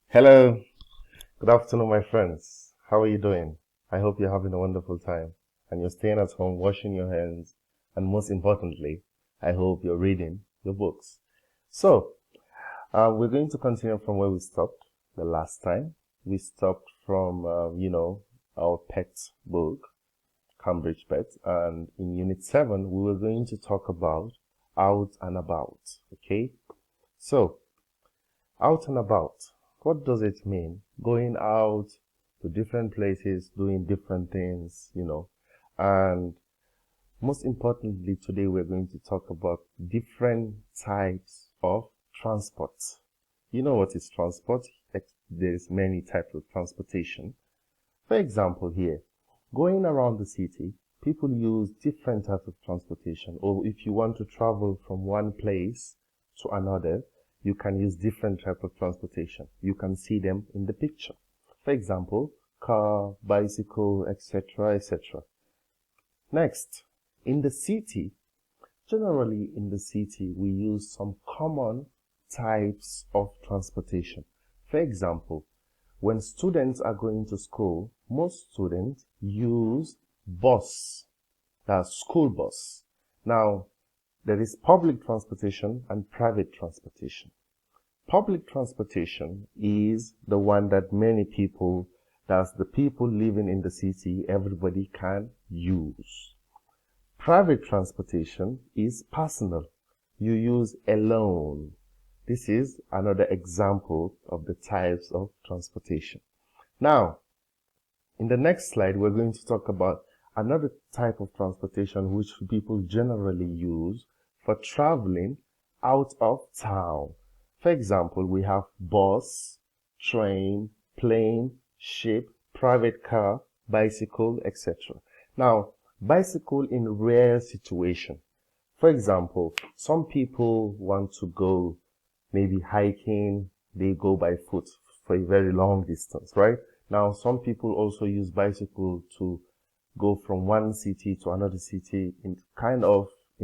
Hello, good afternoon, my friends. How are you doing? I hope you're having a wonderful time and you're staying at home, washing your hands, and most importantly, I hope you're reading your books. So, we're going to continue from where we stopped the last time. We stopped from, our pet book, Cambridge Pet, and in Unit 7, we were going to talk about out and about, okay? So, out and about. What does it mean? Going out to different places, doing different things, And most importantly, today we're going to talk about different types of transport. You know what is transport? There's many types of transportation. For example, here, going around the city, people use different types of transportation. Or if you want to travel from one place to another, you can use different type of transportation. You can see them in the picture. For example, car, bicycle, etc., etc. Next, in the city, generally in the city, we use some common types of transportation. For example, when students are going to school, most students use bus, that's school bus. Now, there is public transportation and private transportation. Public transportation is the one that many people, that's the people living in the city, everybody can use. Private transportation is personal. You use alone. This is another example of the types of transportation. Now, in the next slide, we're going to talk about another type of transportation which people generally use for traveling out of town. For example, we have bus, train, plane, ship, private car, bicycle, etc. Now, bicycle in rare situation. For example, some people want to go maybe hiking, they go by foot for a very long distance, right? Now, some people also use bicycle to go from one city to another city in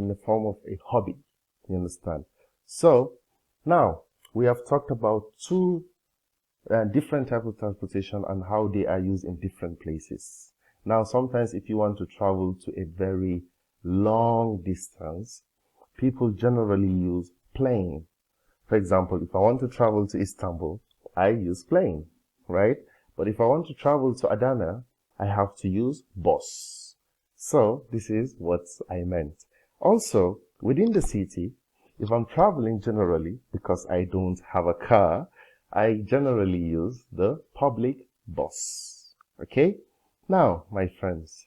the form of a hobby. You understand? So, now, we have talked about two different types of transportation and how they are used in different places. Now, sometimes if you want to travel to a very long distance, people generally use plane. For example, if I want to travel to Istanbul, I use plane, right? But if I want to travel to Adana, I have to use bus. So this is what I meant. Also, within the city, if I'm traveling generally, because I don't have a car, I generally use the public bus. Okay? Now, my friends,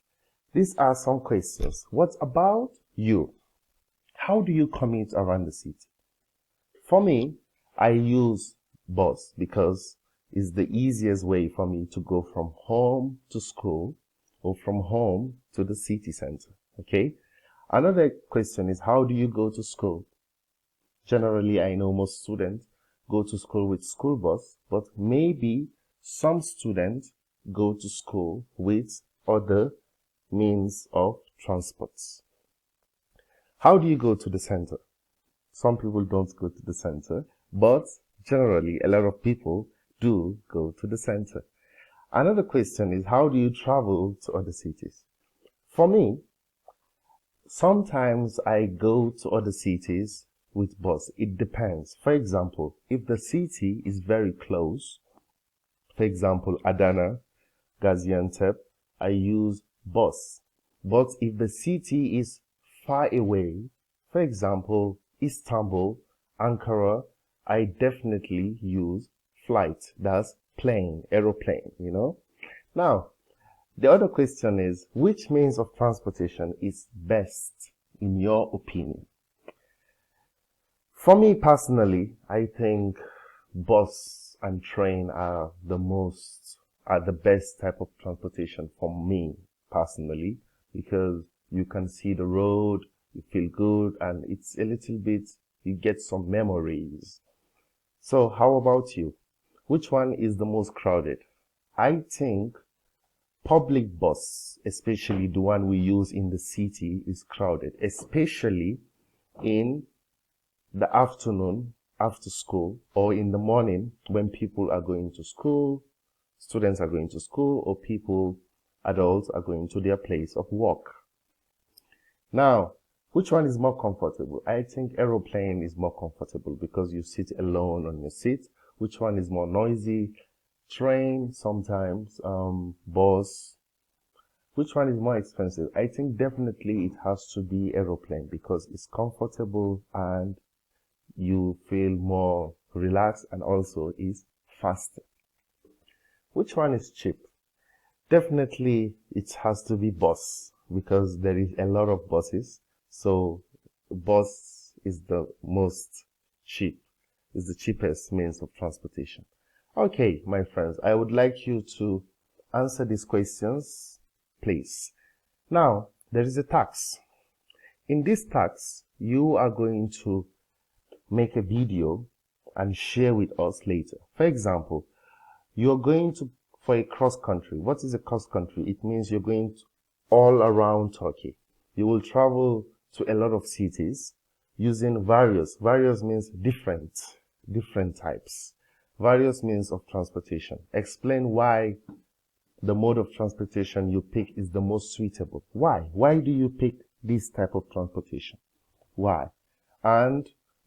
these are some questions. What about you? How do you commute around the city? For me, I use bus because it's the easiest way for me to go from home to school or from home to the city center. Okay? Another question is, how do you go to school? Generally, I know most students go to school with school bus, but maybe some students go to school with other means of transports. How do you go to the center? Some people don't go to the center, but generally a lot of people do go to the center. Another question is, how do you travel to other cities? For me, sometimes I go to other cities with bus. It depends. For example, if the city is very close, for example, Adana, Gaziantep, I use bus. But if the city is far away, for example, Istanbul, Ankara, I definitely use flight. That's plane, aeroplane, Now, the other question is, which means of transportation is best in your opinion? For me personally, I think bus and train are the best type of transportation for me personally, because you can see the road, you feel good, and it's a little bit, you get some memories. So how about you? Which one is the most crowded? I think public bus, especially the one we use in the city, is crowded, especially in the afternoon after school or in the morning when people are going to school, students are going to school, or adults are going to their place of work. Now, which one is more comfortable? I think aeroplane is more comfortable because you sit alone on your seat. Which one is more noisy? Train, sometimes, bus. Which one is more expensive? I think definitely it has to be aeroplane because it's comfortable and you feel more relaxed and also is faster. Which one is cheap? Definitely it has to be bus because there is a lot of buses. So bus is the most cheap, is the cheapest means of transportation. Okay, my friends, I would like you to answer these questions, please. Now, there is a task. In this task, you are going to make a video and share with us later. For example, you're going to for a cross country. What is a cross country? It means you're going all around Turkey. You will travel to a lot of cities using various means different types, various means of transportation. Explain why the mode of transportation you pick is the most suitable. Why do you pick this type of transportation? Why?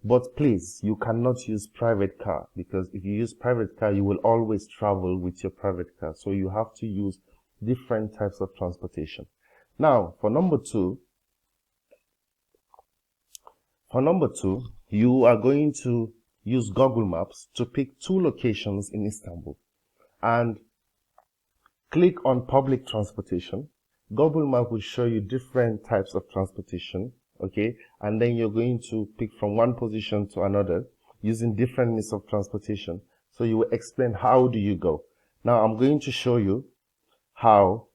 But please, you cannot use private car because if you use private car, you will always travel with your private car. So you have to use different types of transportation. Now, for number two, you are going to use Google Maps to pick 2 locations in Istanbul and click on public transportation. Google Maps will show you different types of transportation. Okay, and then you're going to pick from one position to another using different means of transportation. So you will explain how do you go. Now I'm going to show you how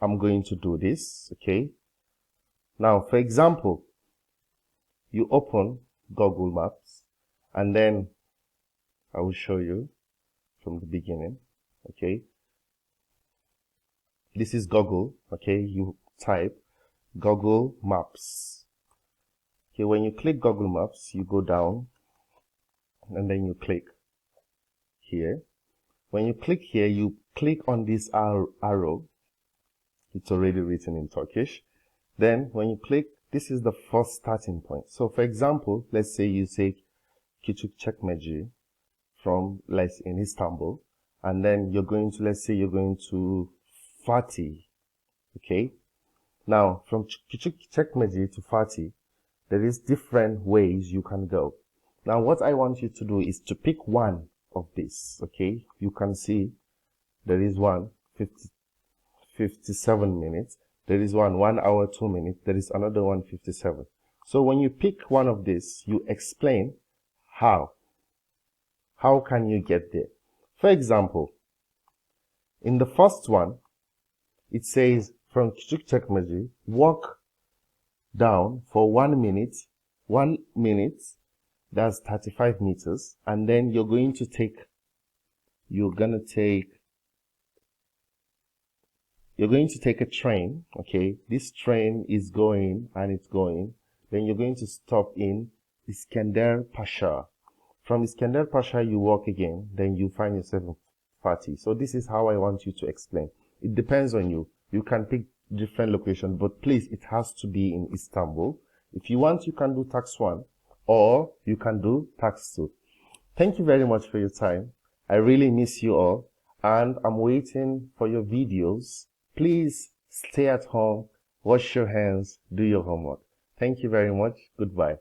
I'm going to do this. Okay, now for example, you open Google Maps and then I will show you from the beginning. Okay, this is Google. Okay, you type Google Maps. Okay, when you click Google Maps, you go down and then you click here. When you click here, you click on this arrow. It's already written in Turkish. Then when you click, this is the first starting point. So for example, let's say you take Küçükçekmece from, in Istanbul, and then you're going to, let's say you're going to Fatih. Okay. Now from Küçükçekmece to Fatih, there is different ways you can go. Now what I want you to do is to pick one of these. Okay, you can see there is one 57 minutes, there is one 1 hour 2 minutes, there is another one 57. So when you pick one of these, you explain how can you get there. For example, in the first one it says from Küçükçekmece walk down for 1 minute, that's 35 meters, and then you're going to take a train. Okay, this train is going and it's going, then you're going to stop in Iskender Pasha. From Iskender Pasha you walk again, then you find yourself in Fatih. So this is how I want you to explain. It depends on you. You can pick different location, but please, it has to be in Istanbul. If you want, you can do tax 1 or you can do tax 2. Thank you very much for your time. I really miss you all and I'm waiting for your videos. Please stay at home, wash your hands, do your homework. Thank you very much. Goodbye.